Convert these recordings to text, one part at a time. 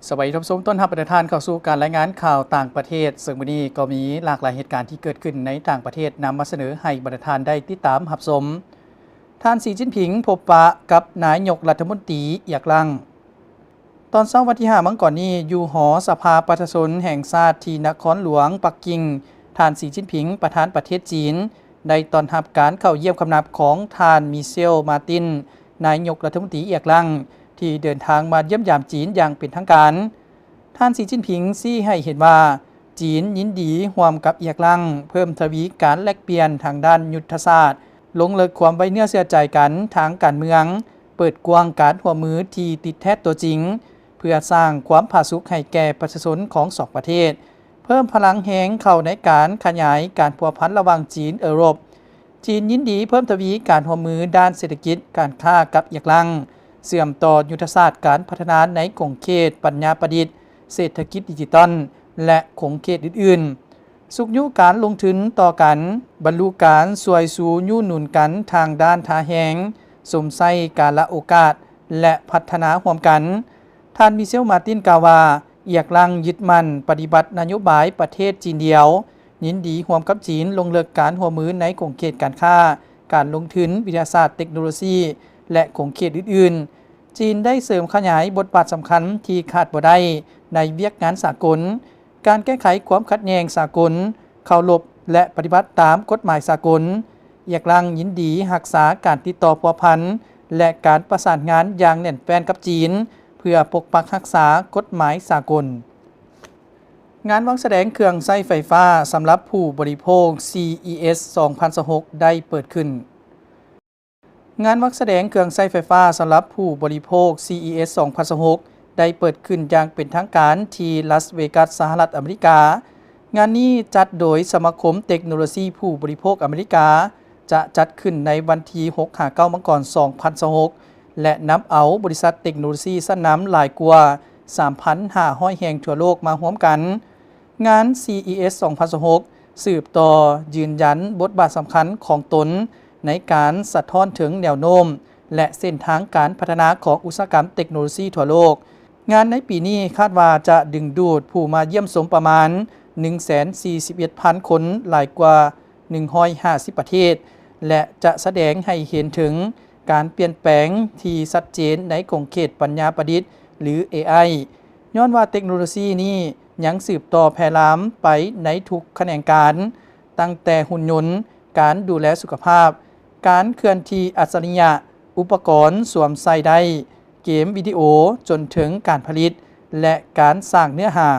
สวัสดีท่านผู้ชมต้นรับประทานเข้าสู่การรายงานข่าวต่างประเทศซึ่งวันนี้ก็มีหลากหลายเหตุการณ์ที่เกิดขึ้นในต่างประเทศนำมาเสนอให้บรรทานได้ติดตามรับชมท่านสีจิ้นผิงพบปะกับนายกรัฐมนตรีเอียกลังตอนเช้าวันที่5 มังกรนี้อยู่หอสภาประชาชนแห่งชาติที่นครหลวงปักกิ่งท่านสีจิ้นผิงประธานประเทศจีนได้ต้อนรับการเข้าเยี่ยมคำนับของท่านมิเชลมาตินนายกรัฐมนตรีเอียกลังที่เดินทางมาเยี่ยมยามจีนอย่างเป็นทางการท่านสีจิ้นผิงซี่ให้เห็นว่าจีนยินดีร่วมกับเอียกลังเพิ่มทวีการแลกเปลี่ยนทางด้านยุทธศาสตร์ลงเลิกความไว้เนื้อเชื่อใจกันทางการเมืองเปิดกว้างการร่วมมือที่ติดแท้ตัวจริงเพื่อสร้างความผาสุกให้แก่ประชาชนของสองประเทศเพิ่มพลังแห่งเข้าในการขยายการพัวพันระหว่างจีนยุโรปจีนยินดีเพิ่มทวีการร่วมมือด้านเศรษฐกิจการค้ากับเอียกลังเสื่อมต่อยุทธศาสตร์การพัฒนาในกงเขตปัญญาประดิษฐ์เศรษฐกิจดิจิทัลและขงเขตอื่นๆสุขยุการลงทุนต่อกันบรรลุการสวยสูยู่หนุนกันทางด้านทาแหงสมไส้การละโอกาสและพัฒนาร่วมกันท่านมิเชลมาตินกล่าวว่าเอียกลังยึดมั่นปฏิบัตินโยบายประเทศจีนเดียวยินดีร่วมกับจีนลงเลิกการร่วมมือในขงเขตการค้าการลงทุนวิทยาศาสตร์เทคโนโลยีและขงเขตอื่นๆจีนได้เสริมขยายบทบาทสำคัญที่ขาดบ่ได้ในเวียกงานสากลการแก้ไขความขัดแย้งสากลเคารพและปฏิบัติตามกฎหมายสากลเอียกลังยินดีรักษาการติดต่อพัวพันและการประสานงานอย่างแน่นแฟ้นกับจีนเพื่อปกปักรักษากฎหมายสากลงานวางแสดงเครื่องใช้ไฟฟ้าสำหรับผู้บริโภค CES 2026 ได้เปิดขึ้นงานวางแสดงเครื่องใช้ไฟฟ้าสำหรับผู้บริโภค CES 2026ได้เปิดขึ้นอย่างเป็นทางการที่ลาสเวกัสสหรัฐอเมริกางานนี้จัดโดยสมาคมเทคโนโลยีผู้บริโภคอเมริกาจะจัดขึ้นในวันที่6-9 มังกร 2026และนำเอาบริษัทเทคโนโลยีชั้นนำหลายกว่า 3,500 แห่งทั่วโลกมาร่วมกันงาน CES 2026สืบต่อยืนยันบทบาทสำคัญของตนในการสะท้อนถึงแนวโน้มและเส้นทางการพัฒนาของอุตสาหกรรมเทคโนโลยีทั่วโลกงานในปีนี้คาดว่าจะดึงดูดผู้มาเยี่ยมชมประมาณ 141,000 คนหลายกว่า 150 ประเทศและจะแสดงให้เห็นถึงการเปลี่ยนแปลงที่ชัดเจนในขงเขตปัญญาประดิษฐ์หรือ AI ย้อนว่าเทคโนโลยีนี้ยังสืบต่อแพร่หลามไปในทุกแขนงการตั้งแต่หุ่นยนต์การดูแลสุขภาพการเคลื่อนที่อัจฉริยะอุปกรณ์สวมใส่ได้เกมวิดีโอจนถึงการผลิตและการสร้างเนื้อหา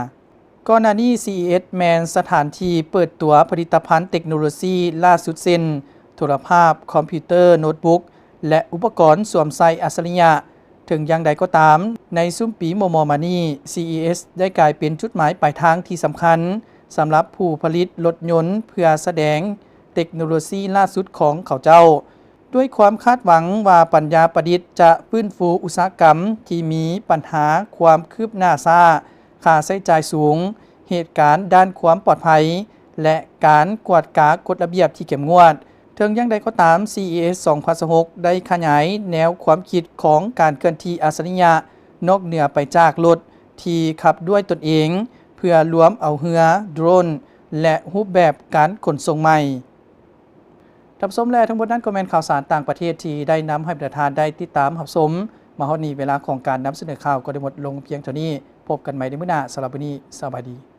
ก่อนหน้านี้ CES แมนสถานที่เปิดตัวผลิตภัณฑ์เทคโนโลยีล่าสุดเช่นโทรภาพคอมพิวเตอร์โน้ตบุ๊กและอุปกรณ์สวมใส่อัจฉริยะถึงอย่างใดก็ตามในซุ้มปีโมโมมานี้ CES ได้กลายเป็นจุดหมายปลายทางที่สำคัญสำหรับผู้ผลิตรถยนต์เพื่อแสดงเทคโนโลยีล่าสุดของเขาเจ้าด้วยความคาดหวังว่าปัญญาประดิษฐ์จะฟื้นฟูอุตสาหกรรมที่มีปัญหาความคืบหน้าช้าค่าใช้จ่ายสูงเหตุการณ์ด้านความปลอดภัยและการกวดกากฎระเบียบที่เข้มงวดถึงอย่างใดก็ตาม CES 2026 ได้ขยายแนวความคิดของการเคลื่อนที่อัจฉริยะนอกเหนือไปจากรถที่ขับด้วยตนเองเพื่อรวมเอาเรือโดรนและรูปแบบการขนส่งใหม่ทับสมและทั้งหมดนั้นก็เป็นข่าวสารต่างประเทศที่ได้นำให้ประธานได้ติดตามรับชมมาฮอดนี้เวลาของการนำเสนอข่าวก็ได้หมดลงเพียงเท่านี้พบกันใหม่ในมื้อหน้าสำหรับวันนี้สวัสดี